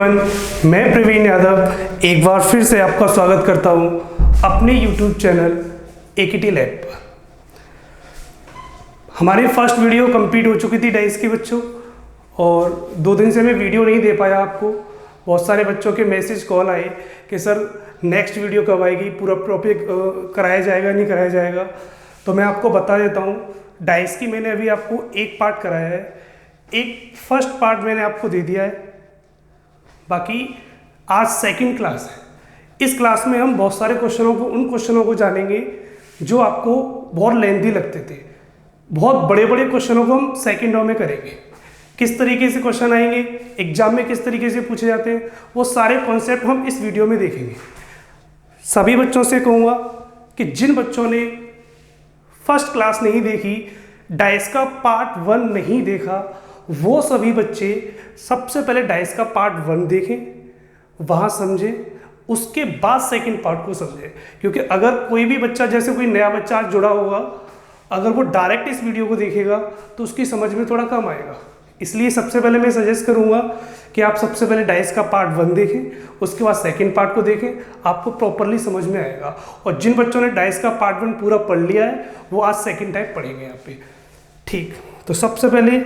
मैं प्रवीण यादव एक बार फिर से आपका स्वागत करता हूं अपने YouTube चैनल एकेटी लैब पर। हमारी फर्स्ट वीडियो कंप्लीट हो चुकी थी डाइस के बच्चों, और 2 दिन से मैं वीडियो नहीं दे पाया आपको। बहुत सारे बच्चों के मैसेज कॉल आए कि सर नेक्स्ट वीडियो कब आएगी, पूरा टॉपिक कराया जाएगा नहीं कराया जाएगा। तो मैं आपको बता देता हूँ, डाइस की मैंने अभी आपको एक पार्ट कराया है, एक फर्स्ट पार्ट मैंने आपको दे दिया है। बाकी आज सेकंड क्लास है। इस क्लास में हम बहुत सारे उन क्वेश्चनों को जानेंगे जो आपको बहुत लेंथी लगते थे। बहुत बड़े बड़े क्वेश्चनों को हम सेकंड रो में करेंगे। किस तरीके से क्वेश्चन आएंगे, एग्जाम में किस तरीके से पूछे जाते हैं, वो सारे कॉन्सेप्ट हम इस वीडियो में देखेंगे। सभी बच्चों से कहूँगा कि जिन बच्चों ने फर्स्ट क्लास नहीं देखी, डाइस का पार्ट 1 नहीं देखा, वो सभी बच्चे सबसे पहले डाइस का पार्ट 1 देखें, वहाँ समझें, उसके बाद सेकंड पार्ट को समझें। क्योंकि अगर कोई भी बच्चा, जैसे कोई नया बच्चा आज जुड़ा होगा, अगर वो डायरेक्ट इस वीडियो को देखेगा तो उसकी समझ में थोड़ा कम आएगा। इसलिए सबसे पहले मैं सजेस्ट करूँगा कि आप सबसे पहले डाइस का पार्ट 1 देखें, उसके बाद सेकंड पार्ट को देखें, आपको प्रॉपरली समझ में आएगा। और जिन बच्चों ने डाइस का पार्ट 1 पूरा पढ़ लिया है, वो आज सेकंड टाइप पढ़ेंगे यहाँ पे। ठीक, तो सबसे पहले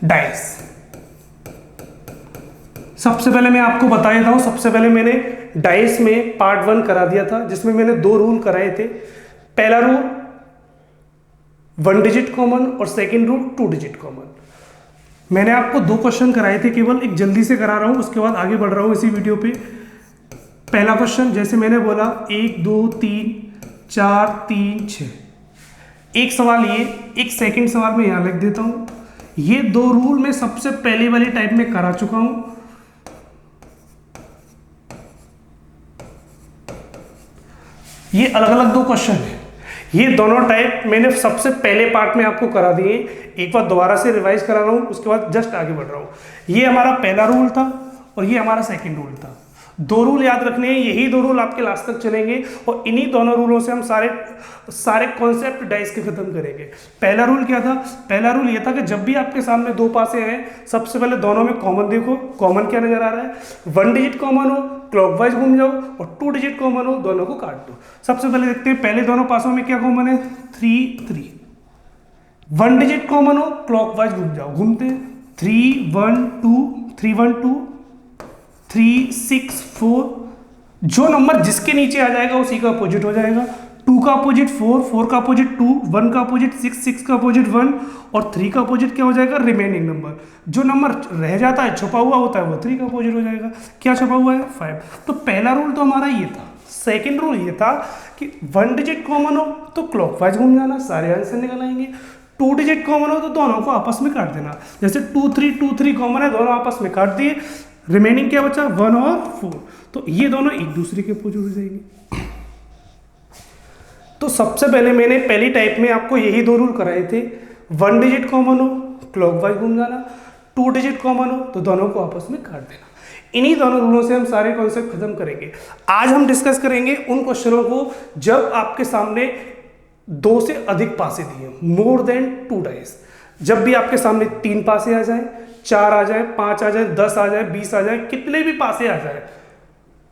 डाइस, सबसे पहले मैं आपको बता देता हूं। सबसे पहले मैंने डाइस में पार्ट 1 करा दिया था, जिसमें मैंने 2 रूल कराए थे। पहला रूल 1 डिजिट कॉमन और सेकंड रूल 2 डिजिट कॉमन। मैंने आपको 2 क्वेश्चन कराए थे, केवल एक जल्दी से करा रहा हूं, उसके बाद आगे बढ़ रहा हूं इसी वीडियो पे। पहला क्वेश्चन, जैसे मैंने बोला 1 2 3 4 3 6, एक सवाल ये, एक सेकंड सवाल मैं यहां लिख देता हूं। ये 2 रूल मैं सबसे पहले वाली टाइप में करा चुका हूं। ये अलग अलग 2 क्वेश्चन है। ये दोनों टाइप मैंने सबसे पहले पार्ट में आपको करा दिए। एक बार दोबारा से रिवाइज करा रहा हूं, उसके बाद जस्ट आगे बढ़ रहा हूं। ये हमारा पहला रूल था और ये हमारा सेकंड रूल था। 2 रूल याद रखने हैं, यही 2 रूल आपके लास्ट तक चलेंगे, और इन्हीं दोनों रूलों से हम सारे कॉन्सेप्ट डाइस के खत्म करेंगे। पहला रूल क्या था? पहला रूल ये था कि जब भी आपके सामने 2 पासे आए, सबसे पहले दोनों में कॉमन देखो, कॉमन क्या नजर आ रहा है। 1 डिजिट कॉमन हो, क्लॉकवाइज घूम जाओ, और 2 डिजिट कॉमन हो, दोनों को काट दो। सबसे पहले देखते हैं पहले दोनों पासों में क्या कॉमन है, 3 3। 1 डिजिट कॉमन हो, क्लॉकवाइज घूम जाओ, घूमते 3 1 2 3 1 2 3 6 4। जो नंबर जिसके नीचे आ जाएगा उसी का अपोजिट हो जाएगा। 2 का अपोजिट 4, 4 का अपोजिट 2, 1 का अपोजिट 6, 6 का अपोजिट 1, और 3 का अपोजिट क्या हो जाएगा, रिमेनिंग नंबर। जो नंबर रह जाता है, छुपा हुआ होता है, वो 3 का अपोजिट हो जाएगा। क्या छुपा हुआ है, 5। तो पहला रूल तो हमारा ये था। सेकेंड रूल ये था कि 1 डिजिट कॉमन हो तो क्लॉकवाइज घूम जाना, सारे आंसर निकल आएंगे। 2 डिजिट कॉमन हो तो दोनों को आपस में काट देना। जैसे 2 3 कॉमन है, दोनों आपस में काट दिए, रिमेनिंग क्या बचा, 1 और 4। तो ये दोनों एक दूसरे के अपोजिट हो जाएंगे। तो सबसे पहले मैंने पहली टाइप में आपको यही 2 रूल कराए थे। 1 डिजिट कॉमन हो, क्लॉकवाइज घूम जाना। 2 डिजिट कॉमन हो तो दोनों को आपस में काट देना। इन्हीं दोनों रूलों से हम सारे कॉन्सेप्ट खत्म करेंगे। आज हम डिस्कस करेंगे उन क्वेश्चनों को जब आपके सामने 2 से अधिक पासे दिए, मोर देन 2 डाइस। जब भी आपके सामने 3 पासे आ जाए, 4 आ जाए, 5 आ जाए, 10 आ जाए, 20 आ जाए, कितने भी पासे आ जाए,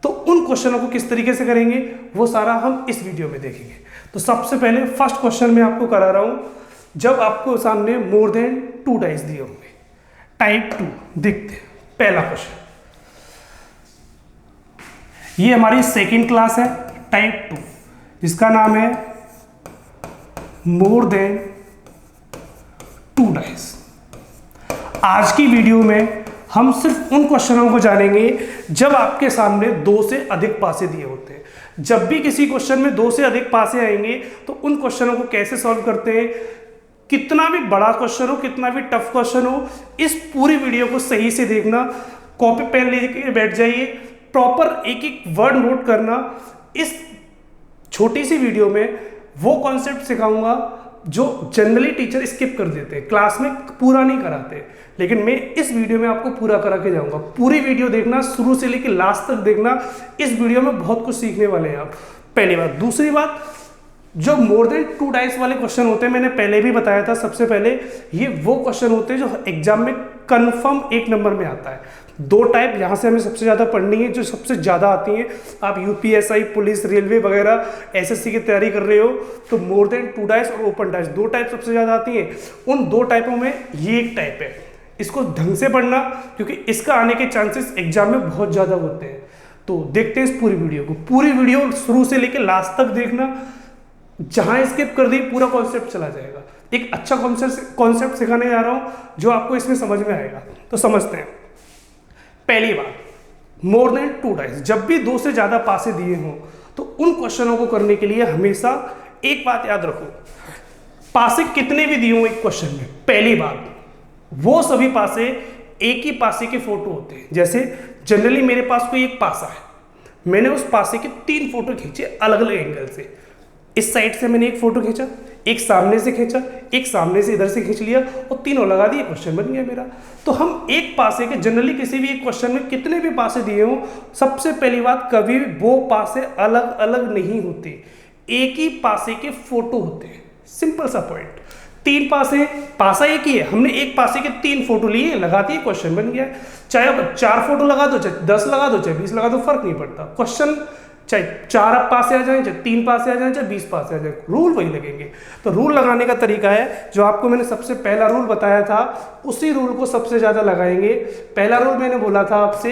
तो उन क्वेश्चनों को किस तरीके से करेंगे वो सारा हम इस वीडियो में देखेंगे। तो सबसे पहले फर्स्ट क्वेश्चन में आपको करा रहा हूं, जब आपको सामने मोर देन 2 डाइस दिए होंगे, टाइप 2। देखते हैं पहला क्वेश्चन। ये हमारी सेकंड क्लास है, टाइप 2, जिसका नाम है मोर देन 2 डाइस। आज की वीडियो में हम सिर्फ उन क्वेश्चनों को जानेंगे जब आपके सामने 2 से अधिक पासे दिए होते हैं। जब भी किसी क्वेश्चन में 2 से अधिक पासे आएंगे तो उन क्वेश्चनों को कैसे सॉल्व करते हैं, कितना भी बड़ा क्वेश्चन हो, कितना भी टफ क्वेश्चन हो, इस पूरी वीडियो को सही से देखना। कॉपी पेन लेके बैठ जाइए, प्रॉपर एक एक वर्ड नोट करना। इस छोटी सी वीडियो में वो कॉन्सेप्ट सिखाऊंगा जो जनरली टीचर स्किप कर देते हैं, क्लास में पूरा नहीं कराते, लेकिन मैं इस वीडियो में आपको पूरा करा के जाऊंगा। पूरी वीडियो देखना, शुरू से लेकर लास्ट तक देखना। इस वीडियो में बहुत कुछ सीखने वाले हैं आप। पहली बात। दूसरी बात, जो मोर देन 2 डाइस वाले क्वेश्चन होते हैं, मैंने पहले भी बताया था, सबसे पहले ये वो क्वेश्चन होते हैं जो एग्जाम में कंफर्म एक नंबर में आता है। दो टाइप यहाँ से हमें सबसे ज़्यादा पढ़नी है, जो सबसे ज़्यादा आती हैं। आप यूपीएसआई, पुलिस, रेलवे वगैरह एसएससी की तैयारी कर रहे हो तो मोर देन 2 डाइस और ओपन डाइस, दो टाइप सबसे ज़्यादा आती हैं। उन दो टाइपों में ये एक टाइप है। इसको ढंग से पढ़ना, क्योंकि इसका आने के चांसेस एग्जाम में बहुत ज़्यादा होते हैं। तो देखते हैं इस पूरी वीडियो को, पूरी वीडियो शुरू से लेकर लास्ट तक देखना। जहाँ स्किप कर दी पूरा कॉन्सेप्ट चला जाएगा। एक अच्छा कॉन्सेप्ट सिखाने जा रहा हूँ जो आपको इसमें समझ में आएगा। तो समझते हैं। पहली बात, मोर देन 2 डाइस, जब भी 2 से ज्यादा पासे दिए हों तो उन क्वेश्चनों को करने के लिए हमेशा एक बात याद रखो, पासे कितने भी दिए हों एक क्वेश्चन में, पहली बात वो सभी पासे एक ही पासे के फोटो होते हैं। जैसे जनरली मेरे पास कोई एक पासा है, मैंने उस पासे के 3 फोटो खींचे अलग अलग एंगल से। इस साइड से मैंने एक फोटो खींचा, एक सामने से खींचा, एक सामने से इधर से खींच लिया और तीनों लगा दिए, क्वेश्चन बन गया मेरा। तो हम एक पासे के, जनरली किसी भी एक क्वेश्चन में कितने भी पासे दिए हों, सबसे पहली बात कभी भी वो पासे अलग अलग नहीं होते, एक ही पासे के फोटो होते हैं। सिंपल सा पॉइंट। 3 पासे, पासा एक ही है, हमने एक पासे के 3 फोटो लिए, लगा दिए, क्वेश्चन बन गया। चाहे आप 4 फोटो लगा दो, चाहे 10 लगा दो, चाहे 20 लगा दो, फर्क नहीं पड़ता। क्वेश्चन चाहे 4 पासे आ जाए, चाहे 3 पासे आ जाए, चाहे 20 पासे आ जाए, रूल वही लगेंगे। तो रूल लगाने का तरीका है जो आपको मैंने सबसे पहला रूल बताया था, उसी रूल को सबसे ज्यादा लगाएंगे। पहला रूल मैंने बोला था आपसे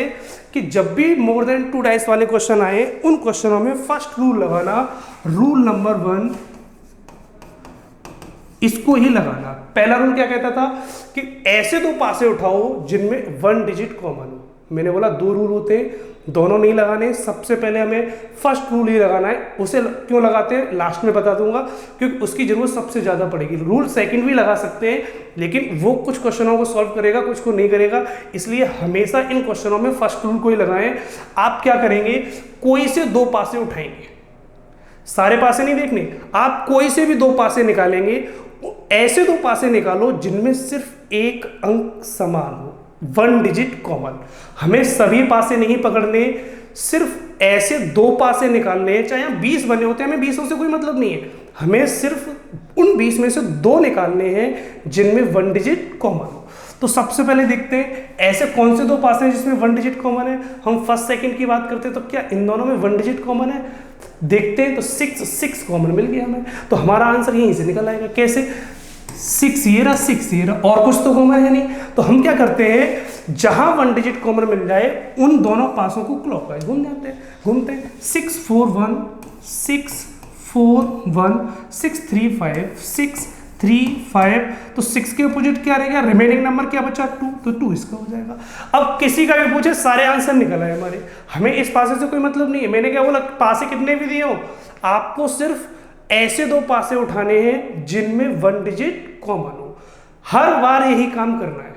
कि जब भी मोर देन 2 डाइस वाले क्वेश्चन आए, उन क्वेश्चनों में फर्स्ट रूल लगाना, रूल नंबर 1, इसको ही लगाना। पहला रूल क्या कहता था कि ऐसे 2 पासे उठाओ जिनमें 1 डिजिट कॉमन हो। मैंने बोला 2 रूल होते हैं, दोनों नहीं लगाने, सबसे पहले हमें फर्स्ट रूल ही लगाना है। उसे क्यों लगाते हैं लास्ट में बता दूंगा, क्योंकि उसकी जरूरत सबसे ज्यादा पड़ेगी। रूल सेकंड भी लगा सकते हैं, लेकिन वो कुछ क्वेश्चनों को सॉल्व करेगा, कुछ को नहीं करेगा, इसलिए हमेशा इन क्वेश्चनों में फर्स्ट रूल को ही लगाएं। आप क्या करेंगे, कोई से 2 पासे उठाएंगे, सारे पासे नहीं देखने, आप कोई से भी 2 पासे निकालेंगे। ऐसे 2 पासे निकालो जिनमें सिर्फ एक अंक समान हो, 1 डिजिट कॉमन। हमें सभी पासे नहीं पकड़ने, सिर्फ ऐसे 2 पासे निकालने हैं। चाहे 20 बने होते हैं, हमें 20 से कोई मतलब नहीं है, हमें सिर्फ उन 20 में से 2 निकालने हैं जिनमें 1 डिजिट कॉमन हो। तो सबसे पहले देखते हैं ऐसे कौन से 2 पासे हैं जिसमें 1 डिजिट कॉमन है। हम फर्स्ट सेकंड की बात करते हैं, तो क्या इन दोनों में 1 डिजिट कॉमन है? देखते हैं। तो 6 कॉमन मिल गया हमें, तो हमारा आंसर यहीं से निकल आएगा। कैसे? 6 ये रहा, 6 ये रहा, और कुछ तो कॉमन है नहीं। तो हम क्या करते हैं, जहां 1 डिजिट कॉमन मिल जाए उन दोनों पासों को क्लॉकवाइज घूमते हैं। 6 4 1 6 4 1 6 3 5 6 3 5। तो 6 के अपोजिट क्या रहेगा, रिमेनिंग नंबर क्या बचा, 2, तो 2 इसका हो जाएगा। अब किसी का भी पूछे, सारे आंसर निकल आए हमारे, हमें इस पासे से कोई मतलब नहीं है। मैंने क्या बोला, पासे कितने भी दिए हो, आपको सिर्फ ऐसे 2 पासे उठाने हैं जिनमें 1 डिजिट कॉमन हो। हर बार यही काम करना है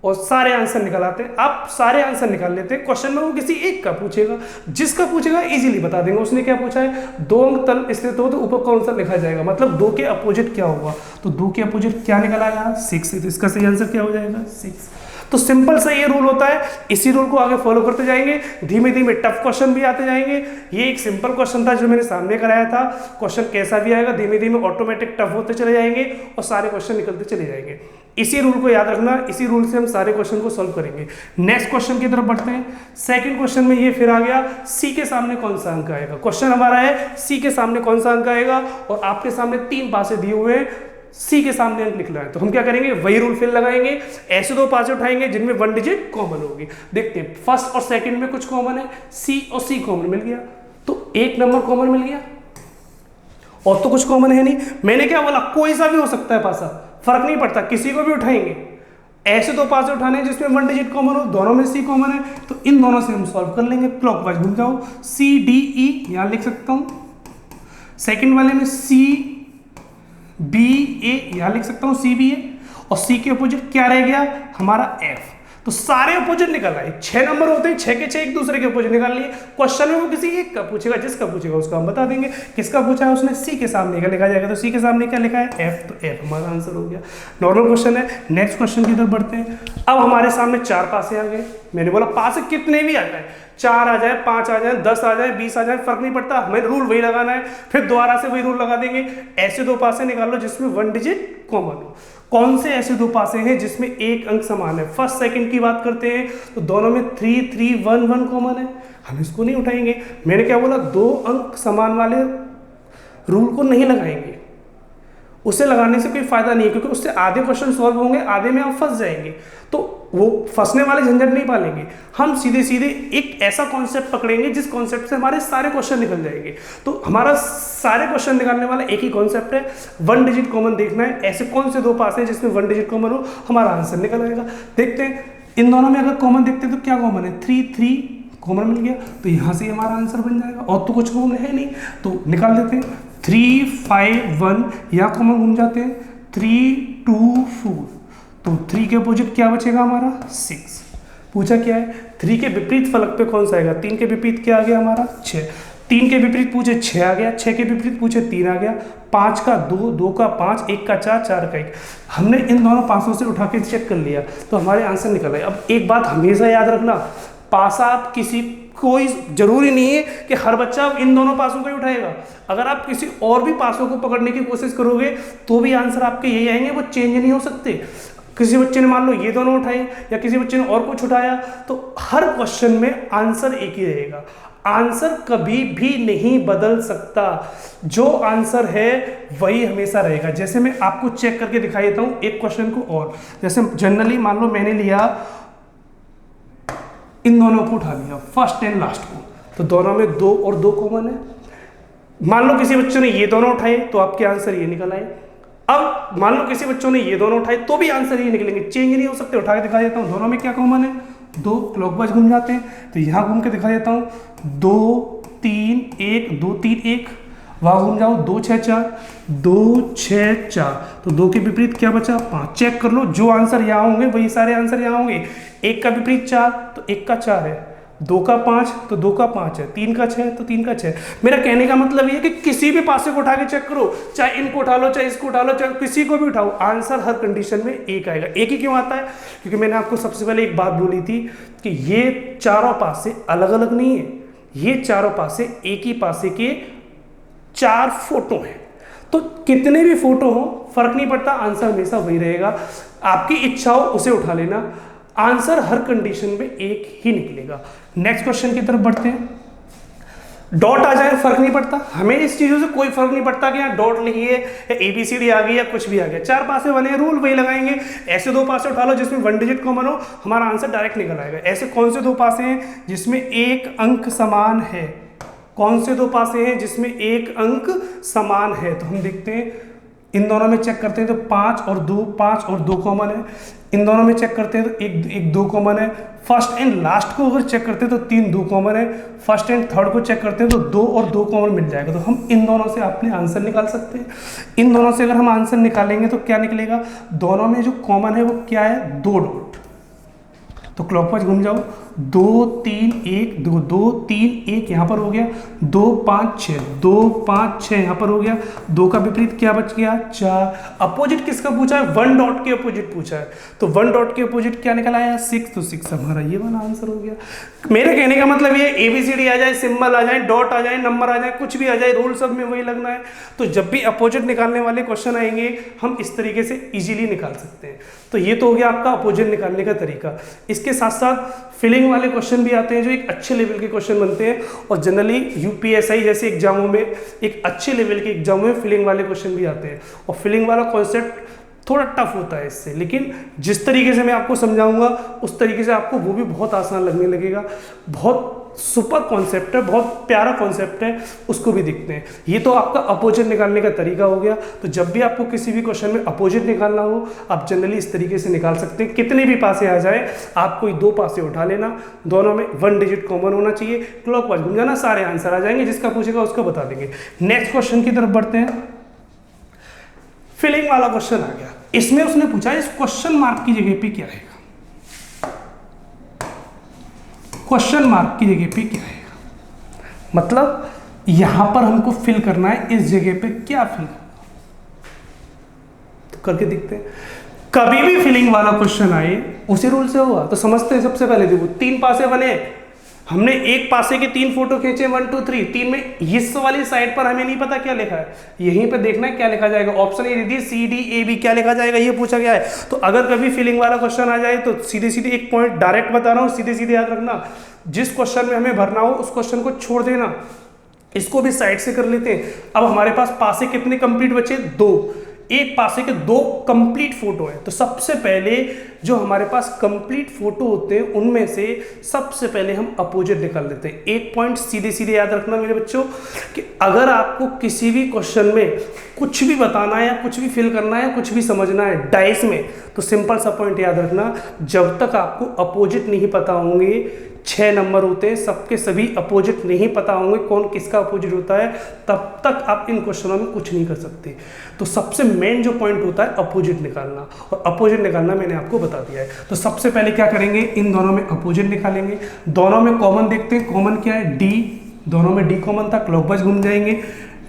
और सारे आंसर निकल आते हैं। आप सारे आंसर निकाल लेते हैं। क्वेश्चन में वो किसी एक का पूछेगा, जिसका पूछेगा इजीली बता देंगे। उसने क्या पूछा है, 2 अंक तल स्थित हो तो ऊपर कौन सा लिखा जाएगा, मतलब 2 के अपोजिट क्या होगा। तो 2 के अपोजिट क्या निकल आया, 6। तो इसका सही आंसर क्या हो जाएगा, 6। तो सिंपल सा ये रूल होता है। इसी रूल को आगे फॉलो करते जाएंगे, धीमे धीमे टफ क्वेश्चन भी आते जाएंगे। ये एक सिंपल क्वेश्चन था जो मैंने सामने कराया था। क्वेश्चन कैसा भी आएगा, धीमे धीमे ऑटोमेटिक टफ होते चले जाएंगे और सारे क्वेश्चन निकलते चले जाएंगे। इसी रूल को याद रखना, इसी रूल से हम सारे क्वेश्चन को सॉल्व करेंगे। नेक्स्ट क्वेश्चन की तरफ बढ़ते हैं। सेकंड क्वेश्चन में ये फिर आ गया, सी के सामने कौन सा अंक आएगा। क्वेश्चन हमारा है सी के सामने कौन सा अंक आएगा, और आपके सामने 3 पासे दिए हुए हैं, सी के सामने अंक लिखना है। तो हम क्या करेंगे, वही रूल फिर लगाएंगे, ऐसे 2 पासे उठाएंगे जिनमें 1 डिजिट कॉमन होगी। देखते हैं, फर्स्ट और सेकंड में कुछ कॉमन है, सी और सी कॉमन मिल गया, तो 1 नंबर कॉमन मिल गया, और तो कुछ कॉमन है नहीं। मैंने क्या बोला, कोई सा भी हो सकता है पासा, फर्क नहीं पड़ता, किसी को भी उठाएंगे। ऐसे 2 पासे उठाने हैं जिसमें 1 डिजिट कॉमन हो, दोनों में सी कॉमन है, तो इन दोनों से हम सॉल्व कर लेंगे। क्लॉकवाइज घूम जाओ, सी डी ई यहां लिख सकता हूं, सेकंड वाले में सी बी ए यहां लिख सकता हूं, सी बी ए, और सी के अपोजिट क्या रह गया हमारा, एफ। तो सारे अपोजिट निकल आए, 6 नंबर होते हैं, 6 के 6 एक दूसरे के अपोजिट निकाल लिए। क्वेश्चन में वो किसी एक का पूछेगा, जिसका पूछेगा उसका हम बता देंगे। किसका पूछा है उसने, सी के सामने का लिखा जाएगा, तो सी के सामने क्या लिखा है, एफ, तो एफ हमारा आंसर हो गया। नॉर्मल क्वेश्चन है। नेक्स्ट क्वेश्चन की तरफ बढ़ते हैं। अब हमारे सामने 4 पासे आ गए। मैंने बोला पासे कितने भी आ जाए, 4 आ जाए, 5 आ जाए, 10 आ जाए, 20 आ जाए, फर्क नहीं पड़ता, हमें रूल वही लगाना है। फिर दोबारा से वही रूल लगा देंगे, ऐसे 2 पासे निकाल लो जिसमें 1 डिजिट कॉमन हो। कौन से ऐसे दो पासे हैं जिसमें एक अंक समान है? फर्स्ट सेकंड की बात करते हैं तो दोनों में 3 3 1 1 कॉमन है, हम इसको नहीं उठाएंगे। मैंने क्या बोला, दो अंक समान वाले रूल को नहीं लगाएंगे, उसे लगाने से कोई फायदा नहीं है, क्योंकि उससे आधे क्वेश्चन सॉल्व होंगे, आधे में आप फंस जाएंगे, तो वो फंसने वाले झंझट नहीं पालेंगे। हम सीधे सीधे एक ऐसा कॉन्सेप्ट पकड़ेंगे जिस कॉन्सेप्ट से हमारे सारे क्वेश्चन निकल जाएंगे। तो हमारा सारे क्वेश्चन निकालने वाला एक ही कॉन्सेप्ट है, 1 डिजिट कॉमन देखना है। ऐसे कौन से दो पास हैं जिसमें 1 डिजिट कॉमन हो, हमारा आंसर निकल आएगा। देखते हैं इन दोनों में अगर कॉमन देखते हैं तो क्या कॉमन है, 3 3 कॉमन मिल गया, तो यहाँ से हमारा आंसर बन जाएगा, और तो कुछ कॉमन है नहीं, तो निकाल देते हैं। 3 5 1 यहाँ कॉमन घूम जाते हैं, 3 2 4, तो 3 के अपोजिट क्या बचेगा हमारा, 6। पूछा क्या है, 3 के विपरीत फलक पे कौन सा आएगा, 3 के विपरीत क्या आ गया हमारा, 6। 3 के विपरीत पूछे 6 आ गया, 6 के विपरीत पूछे 3 आ गया, 5 का 2, 2 का 5, 1 का 4, 4 का 1। हमने इन दोनों पासों से उठा के चेक कर लिया, तो हमारे आंसर निकल आए। अब एक बात हमेशा याद रखना, पासा आप कोई जरूरी नहीं है कि हर बच्चा इन दोनों पासों का ही उठाएगा। अगर आप किसी और भी पासों को पकड़ने की कोशिश करोगे तो भी आंसर आपके यही आएंगे, वो चेंज नहीं हो सकते। किसी बच्चे ने मान लो ये दोनों उठाए या किसी बच्चे ने और कुछ उठाया, तो हर क्वेश्चन में आंसर एक ही रहेगा, आंसर कभी भी नहीं बदल सकता। जो आंसर है वही हमेशा रहेगा। जैसे मैं आपको चेक करके दिखाई देता हूं एक क्वेश्चन को, और जैसे जनरली मान लो मैंने लिया इन दोनों को उठा लिया, फर्स्ट एंड लास्ट को, तो दोनों में 2 और 2 कॉमन है। मान लो किसी बच्चों ने ये दोनों उठाए तो आपके आंसर ये निकल आए। अब मान लो किसी बच्चों ने ये दोनों उठाए तो भी आंसर ये निकलेंगे, चेंज नहीं हो सकते। उठा के दिखा देता हूँ, दोनों में क्या कॉमन है, 2 क्लॉकवाइज घूम जाते हैं, तो यहाँ घूम के दिखा देता हूँ, 2 3 1 2 3 1, वहाँ घूम जाओ, 2 6 4 2 6 4, तो 2 के विपरीत क्या बचा, 5। चेक कर लो, जो आंसर यहाँ होंगे वही सारे आंसर यहाँ होंगे। 1 का विपरीत 4, तो 1 का 4 है, 2 का 5, तो 2 का 5 है, 3 का 6, तो 3 का 6। मेरा कहने का मतलब ये है कि किसी भी पासे को उठा के चेक करो, चाहे इनको उठा लो, चाहे इसको उठा लो, चाहे किसी को भी उठाओ, आंसर हर कंडीशन में एक आएगा। एक ही क्यों आता है, क्योंकि मैंने आपको सबसे पहले एक बात बोली थी कि ये चारों पासे अलग अलग नहीं है, ये चारों पासे एक ही पासे के 4 फोटो हैं। तो कितने भी फोटो हो फर्क नहीं पड़ता, आंसर हमेशा वही रहेगा। आपकी इच्छा हो उसे उठा लेना, आंसर हर कंडीशन में एक ही निकलेगा। नेक्स्ट क्वेश्चन की तरफ बढ़ते हैं। डॉट आ जाए फर्क नहीं पड़ता, हमें इस चीजों से कोई फर्क नहीं पड़ता कि यहाँ डॉट लिखी है या ABCD आ गई या कुछ भी आ गया, 4 पासे बने, रूल वही लगाएंगे। ऐसे 2 पासे उठा लो जिसमें 1 डिजिट कॉमन हो, हमारा आंसर डायरेक्ट निकल आएगा। ऐसे कौन से 2 पासे हैं जिसमें एक अंक समान है, कौन से 2 पासे हैं जिसमें एक अंक समान है, तो हम देखते हैं इन दोनों में चेक करते हैं तो 5 और 2 कॉमन है। इन दोनों में चेक करते हैं तो 1 2 कॉमन है। फर्स्ट एंड लास्ट को अगर चेक करते हैं तो 3 2 कॉमन है। फर्स्ट एंड थर्ड को चेक करते हैं तो 2 और 2 कॉमन मिल जाएगा, तो हम इन दोनों से अपने आंसर निकाल सकते हैं। इन दोनों से अगर हम आंसर निकालेंगे तो क्या निकलेगा, दोनों में जो कॉमन है वो क्या है, 2 डॉट। तो क्लॉकवाइज घूम जाओ, 2 3 1 2 2 3 1 यहाँ पर हो गया, 2 5 6 2 5 6 यहाँ पर हो गया। 2 का विपरीत क्या बच गया, 4। अपोजिट किसका पूछा है, 1 डॉट के अपोजिट पूछा है, तो 1 डॉट के अपोजिट क्या निकल आया, 6, तो 6 हमारा ये वाला आंसर हो गया। मेरे कहने का मतलब ये ABCD आ जाए, सिंबल आ जाए, डॉट आ जाए, नंबर आ जाए, कुछ भी आ जाए, रूल सब में वही लगना है। तो जब भी अपोजिट निकालने वाले क्वेश्चन आएंगे हम इस तरीके से इजीली निकाल सकते हैं। तो ये तो हो गया आपका अपोजिट निकालने का तरीका। इसके साथ साथ फिलिंग वाले क्वेश्चन भी आते हैं जो एक अच्छे लेवल के क्वेश्चन बनते हैं, और जनरली UPSI जैसे एग्जामों में, एक अच्छे लेवल के एग्जामों में फिलिंग वाले क्वेश्चन भी आते हैं। और फिलिंग वाला कॉन्सेप्ट थोड़ा टफ होता है इससे, लेकिन जिस तरीके से मैं आपको समझाऊंगा उस तरीके से आपको वो भी बहुत आसान लगने लगेगा। बहुत सुपर कॉन्सेप्ट है, बहुत प्यारा कॉन्सेप्ट है, उसको भी देखते हैं। ये तो आपका अपोजिट निकालने का तरीका हो गया। तो जब भी आपको किसी भी क्वेश्चन में अपोजिट निकालना हो आप जनरली इस तरीके से निकाल सकते हैं। कितने भी पासे आ जाए आप कोई 2 पासे उठा लेना, दोनों में 1 डिजिट कॉमन होना चाहिए, क्लॉकवाइज घूम जाना, सारे आंसर आ जाएंगे, जिसका पूछेगा उसको बता देंगे। नेक्स्ट क्वेश्चन की तरफ बढ़ते हैं। फिलिंग वाला क्वेश्चन आ गया, इसमें उसने पूछा इस क्वेश्चन मार्क की जगह पे क्या आएगा, क्वेश्चन मार्क की जगह पे क्या आएगा, मतलब यहां पर हमको फिल करना है, इस जगह पे क्या फिल करना, तो करके देखते हैं। कभी भी फिलिंग वाला क्वेश्चन आए उसी रूल से होगा, तो समझते हैं। सबसे पहले देखो 3 पासे बने, हमने एक पासे के 3 फोटो खींचे 1 2 3, 3 में इस वाली साइड पर हमें नहीं पता क्या लिखा है, यहीं पे देखना है क्या लिखा जाएगा। Option A D C D A B, क्या लिखा जाएगा ये पूछा गया है। तो अगर कभी फिलिंग वाला क्वेश्चन आ जाए तो सीधे सीधे एक पॉइंट डायरेक्ट बता रहा हूँ, सीधे सीधे याद रखना, जिस क्वेश्चन में हमें भरना हो उस क्वेश्चन को छोड़ देना, इसको भी साइड से कर लेते हैं। अब हमारे पास पासे कितने कंप्लीट बचे, 2, एक पासे के 2 कंप्लीट फोटो है। तो सबसे पहले जो हमारे पास कंप्लीट फोटो होते हैं उनमें से सबसे पहले हम अपोजिट निकाल लेते हैं। एक पॉइंट सीधे सीधे याद रखना मेरे बच्चों कि अगर आपको किसी भी क्वेश्चन में कुछ भी बताना है या कुछ भी फिल करना है, कुछ भी समझना है डाइस में, तो सिंपल सा पॉइंट याद रखना, जब तक आपको अपोजिट नहीं पता होंगे, 6 नंबर होते हैं, सबके सभी अपोजिट नहीं पता होंगे कौन किसका अपोजिट होता है, तब तक आप इन क्वेश्चनों में कुछ नहीं कर सकते। तो सबसे मेन जो पॉइंट होता है अपोजिट निकालना, और अपोजिट निकालना मैंने आपको बता दिया है। तो सबसे पहले क्या करेंगे, इन दोनों में अपोजिट निकालेंगे। दोनों में कॉमन देखते हैं, कॉमन क्या है, डी, दोनों में डी कॉमन था, क्लॉकवाइज घूम जाएंगे,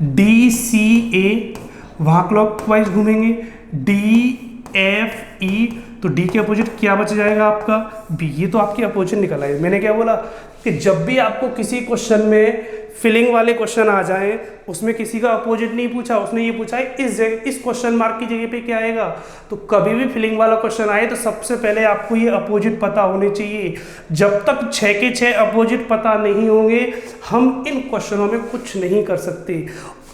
डी सी ए वहां क्लॉकवाइज घूमेंगे, डी एफ ई, तो डी के अपोजिट क्या बच जाएगा आपका, बी। ये तो आपकी अपोजिट निकल आई। मैंने क्या बोला कि जब भी आपको किसी क्वेश्चन में फिलिंग वाले क्वेश्चन आ जाए, उसमें किसी का अपोजिट नहीं पूछा, उसने ये पूछा है इस जगह, इस क्वेश्चन मार्क की जगह पे क्या आएगा, तो कभी भी फिलिंग वाला क्वेश्चन आए तो सबसे पहले आपको ये अपोजिट पता होने चाहिए। जब तक 6 के 6 अपोजिट पता नहीं होंगे, हम इन क्वेश्चनों में कुछ नहीं कर सकते।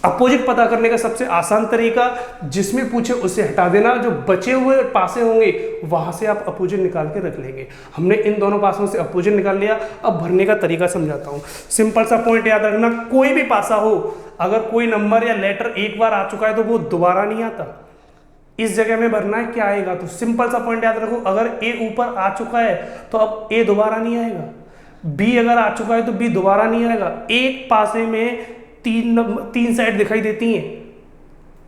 अपोजिट पता करने का सबसे आसान तरीका, जिसमें पूछे उसे हटा देना, जो बचे हुए पासे होंगे वहां से आप अपोजिट निकाल के रख लेंगे। हमने इन दोनों पासों से अपोजिट निकाल लिया। अब भरने का तरीका समझाता हूं। सिंपल सा पॉइंट याद रखना, कोई भी पासा हो, अगर कोई नंबर या लेटर एक बार आ चुका है तो वो दोबारा नहीं आता। इस जगह में भरना है क्या आएगा, तो सिंपल सा पॉइंट याद रखो, अगर ए ऊपर आ चुका है तो अब ए दोबारा नहीं आएगा, बी अगर आ चुका है तो बी दोबारा नहीं आएगा। एक पासे में 3 साइड दिखाई देती हैं,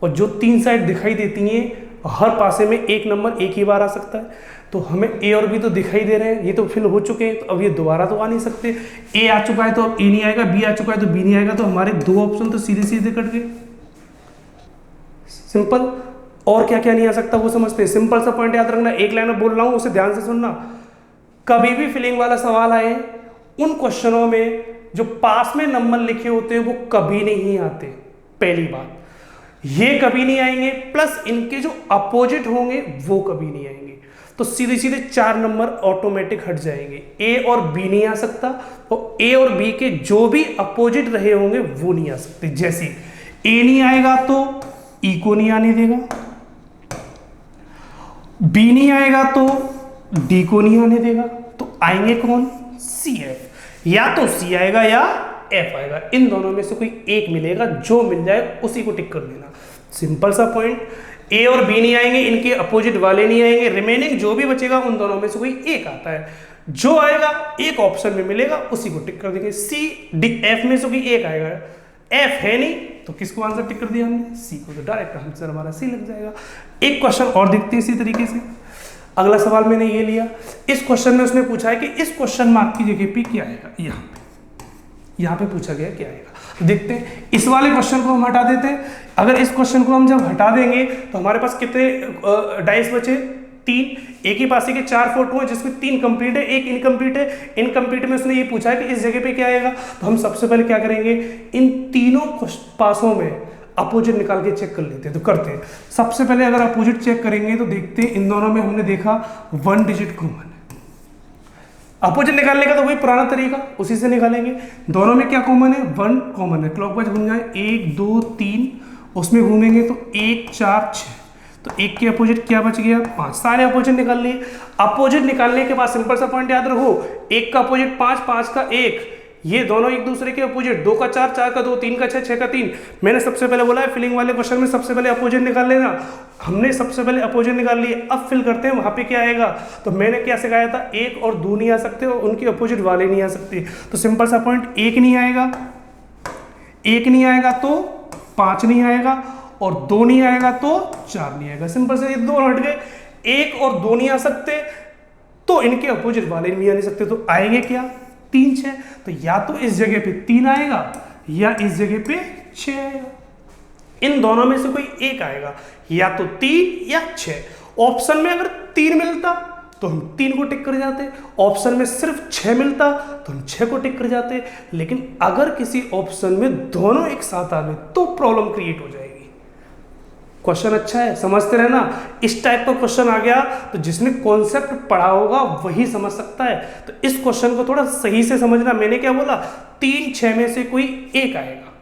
और जो 3 साइड दिखाई देती हैं हर पासे में एक नंबर एक ही बार आ सकता है। तो हमें ए और बी तो दिखाई दे रहे हैं, ये तो फिल हो चुके हैं, तो अब ये दोबारा तो आ नहीं सकते। ए आ चुका है तो अब ए नहीं आएगा, बी आ चुका है तो बी नहीं आएगा, तो हमारे 2 ऑप्शन तो सीधे सीधे कट गए। सिंपल। और क्या क्या नहीं आ सकता वो समझते हैं। सिंपल सा पॉइंट याद रखना, एक लाइन में बोल रहा हूं, उसे ध्यान से सुनना। कभी भी फिलिंग वाला सवाल आए, उन क्वेश्चनों में जो पास में नंबर लिखे होते हैं वो कभी नहीं आते। पहली बात ये कभी नहीं आएंगे, प्लस इनके जो अपोजिट होंगे वो कभी नहीं आएंगे। तो सीधे सीधे 4 नंबर ऑटोमेटिक हट जाएंगे। ए और बी नहीं आ सकता, और ए और बी के जो भी अपोजिट रहे होंगे वो नहीं आ सकते। जैसे ए नहीं आएगा तो ई को नहीं आने देगा, बी नहीं आएगा तो डी को नहीं आने देगा, तो आएंगे कौन, सी एफ। या तो सी आएगा या एफ आएगा, इन दोनों में से कोई एक मिलेगा, जो मिल जाए उसी को टिक कर देना। सिंपल सा पॉइंट। ए और बी नहीं आएंगे, इनके अपोजिट वाले नहीं आएंगे, रिमेनिंग जो भी बचेगा उन दोनों में से कोई एक आता है, जो आएगा एक ऑप्शन में मिलेगा उसी को टिक कर देंगे। सी डी एफ में से कोई एक आएगा, एफ है नहीं तो किसको आंसर टिक कर दिया हमने, सी को, तो डायरेक्ट आंसर हमारा सी लग जाएगा। एक क्वेश्चन और देखते हैं इसी तरीके से। अगला सवाल मैंने ये लिया, इस क्वेश्चन में उसने पूछा है कि इस क्वेश्चन मार्क की जगह पे क्या आएगा, यहाँ पे पूछा गया क्या आएगा। तो देखते हैं, इस वाले क्वेश्चन को हम हटा देते हैं। अगर इस क्वेश्चन को हम जब हटा देंगे तो हमारे पास कितने डाइस बचे, 3। एक ही पासे के 4 फोटो हैं जिसमें 3 कंप्लीट है, एक इनकम्प्लीट है। इनकम्प्लीट में उसने ये पूछा है कि इस जगह पे क्या आएगा, तो हम सबसे पहले क्या करेंगे, इन तीनों पासों में अपोजिट निकाल के चेक कर लेते हैं। तो करते हैं, सबसे पहले अगर अपोजिट चेक करेंगे तो देखते हैं इन दोनों में हमने देखा 1 डिजिट कॉमन है। अपोजिट निकालने का तो वही पुराना तरीका, उसी से निकालेंगे। दोनों में क्या कॉमन है, 1 कॉमन है। क्लॉकवाइज घूम जाए, 1 2 3, उसमें घूमेंगे तो 1 4 6, तो 1 के अपोजिट क्या बच गया, 5। सारे अपोजिट निकाल लिए। अपोजिट निकालने के बाद सिंपल सा पॉइंट याद रखो, 1 का अपोजिट 5, 5 का 1, ये दोनों एक दूसरे के अपोजिट, 2 का 4, 4 का 2, 3 का 6, 6 का 3। मैंने सबसे पहले बोला है फिलिंग वाले क्वेश्चन में सबसे पहले अपोजिट निकाल लेना। हमने सबसे पहले अपोजिट निकाल लिए, अब फिल करते हैं वहां पे क्या आएगा। तो मैंने क्या सिखाया था, 1 और 2 नहीं आ सकते और उनके अपोजिट वाले नहीं आ सकते। तो सिंपल सा पॉइंट, 1 नहीं आएगा, 1 नहीं आएगा तो 5 नहीं आएगा, और 2 नहीं आएगा तो 4 नहीं आएगा। सिंपल से ये 2 हट गए, 1 और 2 नहीं आ सकते तो इनके अपोजिट वाले नहीं आ सकते, तो आएंगे क्या, 3 6। तो या तो इस जगह पे 3 आएगा या इस जगह पे 6 आएगा। इन दोनों में से कोई एक आएगा, या तो 3 या 6। ऑप्शन में अगर 3 मिलता तो हम 3 को टिक कर जाते, ऑप्शन में सिर्फ 6 मिलता तो हम 6 को टिक कर जाते। लेकिन अगर किसी ऑप्शन में दोनों एक साथ आ गए तो प्रॉब्लम क्रिएट हो जाएगी। क्वेश्चन अच्छा है, समझते रहना। इस टाइप का क्वेश्चन आ गया तो जिसने कॉन्सेप्ट पढ़ा होगा वही समझ सकता है। तो इस क्वेश्चन को थोड़ा सही से समझना। मैंने क्या बोला, 3 6 में से कोई एक आएगा,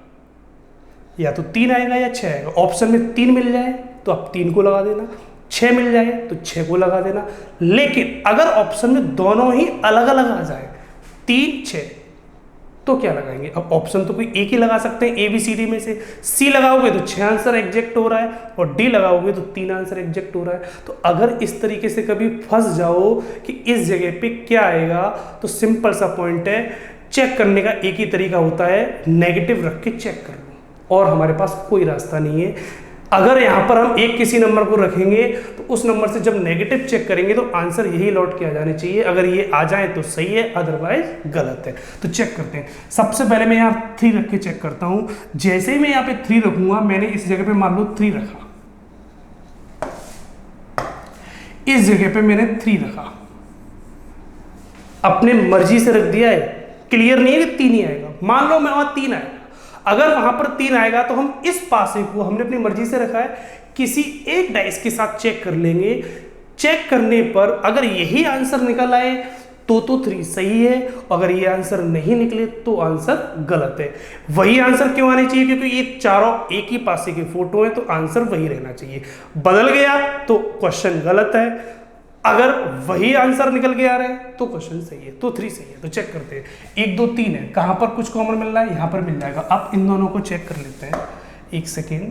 या तो 3 आएगा या 6 आएगा। ऑप्शन में 3 मिल जाए तो आप 3 को लगा देना, 6 मिल जाए तो 6 को लगा देना। लेकिन अगर ऑप्शन में दोनों ही अलग अलग आ जाए, 3 6, तो क्या लगाएंगे? अब ऑप्शन तो कोई एक ही लगा सकते हैं ए बी सी डी में से। सी लगाओगे तो 6 आंसर एग्जैक्ट हो रहा है, और डी लगाओगे तो 3 आंसर एग्जैक्ट हो रहा है। तो अगर इस तरीके से कभी फंस जाओ कि इस जगह पे क्या आएगा, तो सिंपल सा पॉइंट है, चेक करने का एक ही तरीका होता है, नेगेटिव रख के चेक कर लो, और हमारे पास कोई रास्ता नहीं है। अगर यहाँ पर हम एक किसी नंबर को रखेंगे तो उस नंबर से जब नेगेटिव चेक करेंगे तो आंसर यही लौट के आ जाने चाहिए। अगर ये आ जाए तो सही है, अदरवाइज गलत है। तो चेक करते हैं। सबसे पहले मैं यहाँ 3 रख के चेक करता हूँ। जैसे ही मैं यहाँ पे 3 रखूंगा, मैंने इस जगह पे मान लो 3 रखा, इस जगह पे मैंने 3 रखा, अपने मर्जी से रख दिया है, क्लियर नहीं है कि 3 ही आएगा। मान लो मैं वहां 3 आएगा, अगर वहां पर 3 आएगा तो हम इस पासे को हमने अपनी मर्जी से रखा है, किसी एक डाइस के साथ चेक कर लेंगे। चेक करने पर अगर यही आंसर निकल आए तो 3 सही है, अगर ये आंसर नहीं निकले तो आंसर गलत है। वही आंसर क्यों आने चाहिए? क्योंकि ये चारों एक ही पासे के फोटो है, तो आंसर वही रहना चाहिए। बदल गया तो क्वेश्चन गलत है, अगर वही आंसर निकल के आ रहे हैं तो क्वेश्चन सही है। तो 3 सही है। तो चेक करते हैं, 1 2 3 है, कहां पर कुछ कॉमन मिल रहा है, यहां पर मिल जाएगा। अब इन दोनों को चेक कर लेते हैं, 1 सेकेंड,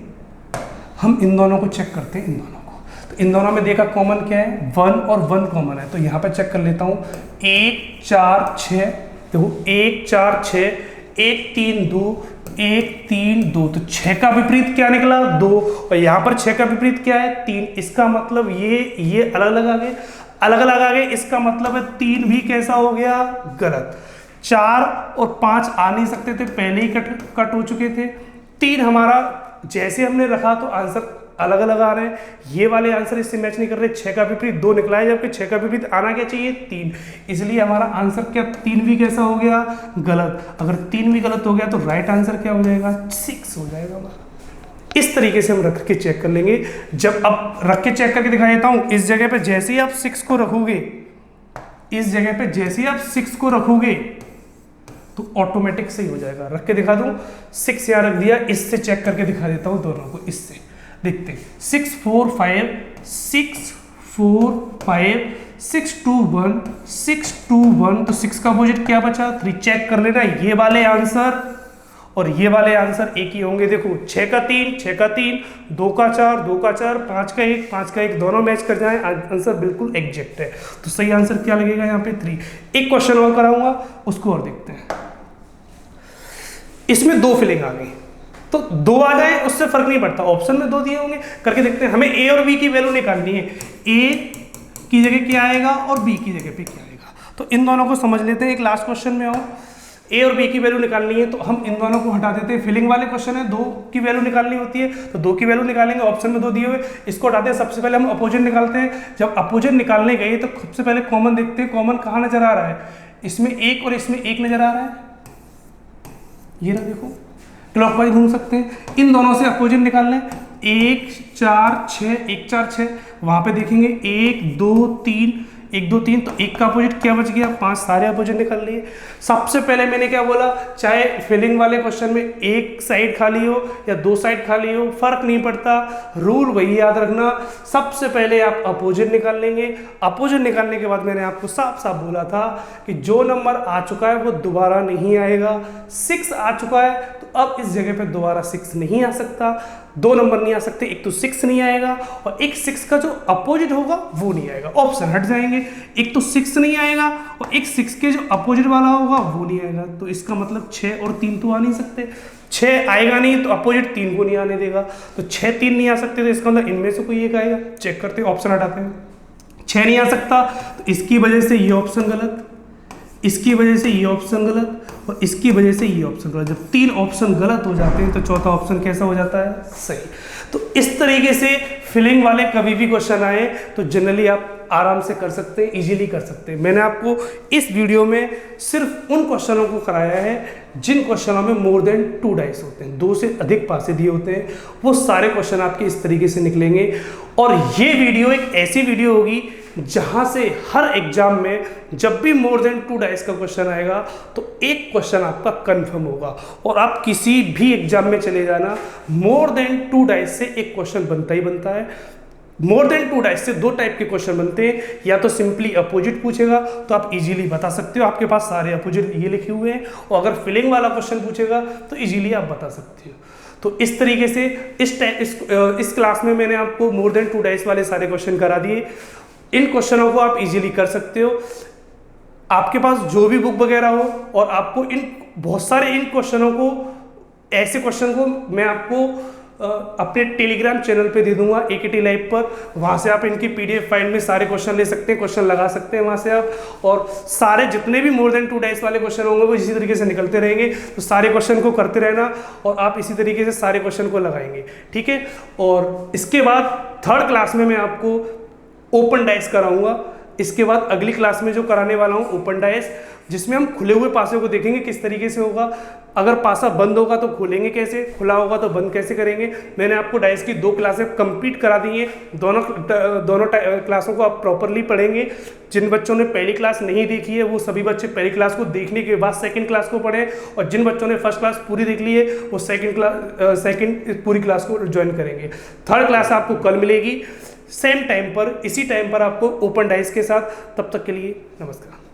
हम इन दोनों को चेक करते हैं। इन दोनों को, तो इन दोनों में देखा कॉमन क्या है, 1 और 1 कॉमन है, तो यहां पर चेक कर लेता हूं। 1 4 6, देखो 1 4 6, 1 3 2, 1 3 2, तो 6 का विपरीत क्या निकला, 2, और यहां पर 6 का विपरीत क्या है, 3। इसका मतलब ये अलग अलग आ गए, अलग अलग आ गए, इसका मतलब है 3 भी कैसा हो गया, गलत। 4 और 5 आ नहीं सकते थे, पहले ही कट हो चुके थे। 3 हमारा जैसे हमने रखा तो आंसर अलग अलग आ रहे हैं, ये वाले आंसर इससे मैच नहीं कर रहे। 6 का विपरीत 2 निकला है, जबकि 6 का विपरीत आना क्या चाहिए, 3, इसलिए हमारा आंसर क्या, 3 भी कैसा हो गया, गलत। अगर 3 भी गलत हो गया तो राइट आंसर क्या हो जाएगा, 6 हो जाएगा हमारा। इस तरीके से हम रख के चेक कर लेंगे। जब अब रख के चेक करके दिखा देता हूं, इस जगह पे जैसे ही आप 6 को रखोगे, इस जगह पे जैसे ही आप 6 को रखोगे तो ऑटोमेटिक सही हो जाएगा। रख के दिखा दूं, 6 यहां रख दिया, इससे चेक करके दिखा देता हूं दोनों को। इससे देखते हैं, 6 4 5, 6 4 5, 6 2 1, 6 2 1, तो 6 का अपोजिट क्या बचा, 3। चेक कर लेना, ये वाले आंसर और ये वाले आंसर एक ही होंगे। देखो 6 का 3, 6 का 3, 2 का 4, 2 का 4, 5 का 1, 5 का 1, दोनों मैच कर जाए, आंसर बिल्कुल एग्जैक्ट है। तो सही आंसर क्या लगेगा यहाँ पे, 3। एक क्वेश्चन और कराऊंगा, उसको और देखते हैं। इसमें 2 फिलिंग आ गई, तो 2 आ जाए उससे फर्क नहीं पड़ता, ऑप्शन में 2 दिए होंगे। करके देखते हैं, हमें ए और बी की वैल्यू निकालनी है। ए की जगह क्या आएगा और बी की जगह पे क्या आएगा, तो इन दोनों को समझ लेते हैं। एक लास्ट क्वेश्चन में आओ, ए और बी की वैल्यू निकालनी है, तो हम इन दोनों को हटा देते हैं। फिलिंग वाले क्वेश्चन है, 2 की वैल्यू निकालनी होती है, तो 2 की वैल्यू निकालेंगे। ऑप्शन में 2 दिए हुए, इसको हटाते हैं। सबसे पहले हम अपोजिट निकालते हैं। जब अपोजिट निकालने गए तो सबसे पहले कॉमन देखते हैं, कॉमन कहाँ नजर आ रहा है, इसमें 1 और इसमें 1 नजर आ रहा है, ये ना, देखो क्लॉकवाइज घूम सकते हैं। इन दोनों से अपोजिट निकाल लें, 1 4 6, 1 4 6, वहां पे देखेंगे 1 2 3, 1 2 3, तो 1 का अपोजिट क्या बच गया, 5, सारे अपोजिट निकाल लिए। सबसे पहले मैंने क्या बोला, चाहे फिलिंग वाले क्वेश्चन में एक साइड खाली हो या 2 साइड खाली हो, फर्क नहीं पड़ता, रूल वही याद रखना। सबसे पहले आप अपोजिट निकाल लेंगे। अपोजिट निकालने के बाद मैंने आपको साफ साफ बोला था कि जो नंबर आ चुका है वो दोबारा नहीं आएगा। 6 आ चुका है तो अब इस जगह पे दोबारा 6 नहीं आ सकता। 2 नंबर नहीं आ सकते, एक तो 6 नहीं आएगा और एक 6 का जो अपोजिट होगा वो नहीं आएगा, ऑप्शन हट जाएंगे। एक तो 6 नहीं आएगा और एक 6 के जो अपोजिट वाला होगा वो नहीं आएगा, तो इसका मतलब 6 और 3 तो आ नहीं सकते। 6 आएगा नहीं तो अपोजिट 3 को नहीं आने देगा, तो 6 3 नहीं आ सकते, तो इसका मतलब इनमें से कोई एक आएगा। चेक करते हैं, ऑप्शन हटाते हैं, 6 नहीं आ सकता, तो इसकी वजह से ये ऑप्शन गलत, इसकी वजह से ये ऑप्शन गलत और इसकी वजह से ये ऑप्शन गलत। जब 3 ऑप्शन गलत हो जाते हैं तो चौथा ऑप्शन कैसा हो जाता है, सही। तो इस तरीके से फिलिंग वाले कभी भी क्वेश्चन आए तो जनरली आप आराम से कर सकते हैं, इजीली कर सकते हैं। मैंने आपको इस वीडियो में सिर्फ उन क्वेश्चनों को कराया है जिन क्वेश्चनों में मोर देन 2 डाइस होते हैं, 2 से अधिक पासे दिए होते हैं। वो सारे क्वेश्चन आपके इस तरीके से निकलेंगे और ये वीडियो एक ऐसी वीडियो होगी जहां से हर एग्जाम में जब भी मोर देन 2 डाइस का क्वेश्चन आएगा तो एक क्वेश्चन आपका कंफर्म होगा। और आप किसी भी एग्जाम में चले जाना, मोर देन 2 डाइस से एक क्वेश्चन बनता ही बनता है। मोर देन 2 डाइस से 2 टाइप के क्वेश्चन बनते हैं, या तो सिंपली अपोजिट पूछेगा तो आप इजीली बता सकते हो, आपके पास सारे अपोजिट ये लिखे हुए हैं, और अगर फिलिंग वाला क्वेश्चन पूछेगा तो इजीली आप बता सकते हो। तो इस तरीके से इस क्लास में मैंने आपको मोर देन 2 डाइस वाले सारे क्वेश्चन करा दिए। इन क्वेश्चनों को आप इजीली कर सकते हो। आपके पास जो भी बुक वगैरह हो, और आपको इन बहुत सारे इन क्वेश्चनों को, ऐसे क्वेश्चन को मैं आपको अपने टेलीग्राम चैनल पे दे दूंगा AKT लाइव पर। वहाँ से आप इनकी PDF फाइल में सारे क्वेश्चन ले सकते हैं, क्वेश्चन लगा सकते हैं वहाँ से आप, और सारे जितने भी मोर देन 2 डाइस वाले क्वेश्चन होंगे वो इसी तरीके से निकलते रहेंगे। तो सारे क्वेश्चन को करते रहना और आप इसी तरीके से सारे क्वेश्चन को लगाएंगे, ठीक है। और इसके बाद 3rd क्लास में मैं आपको ओपन डाइस कराऊंगा। इसके बाद अगली क्लास में जो कराने वाला हूँ ओपन डाइस, जिसमें हम खुले हुए पासे को देखेंगे किस तरीके से होगा। अगर पासा बंद होगा तो खोलेंगे कैसे, खुला होगा तो बंद कैसे करेंगे। मैंने आपको डाइस की 2 क्लासें कंप्लीट करा दी हैं। दोनों क्लासों को आप प्रॉपरली पढ़ेंगे। जिन बच्चों ने पहली क्लास नहीं देखी है वो सभी बच्चे पहली क्लास को देखने के बाद 2nd क्लास को पढ़ें, और जिन बच्चों ने फर्स्ट क्लास पूरी देख ली है वो सेकंड पूरी क्लास को ज्वाइन करेंगे। 3rd क्लास आपको कल मिलेगी सेम टाइम पर, इसी टाइम पर आपको ओपन डाइस के साथ। तब तक के लिए नमस्कार।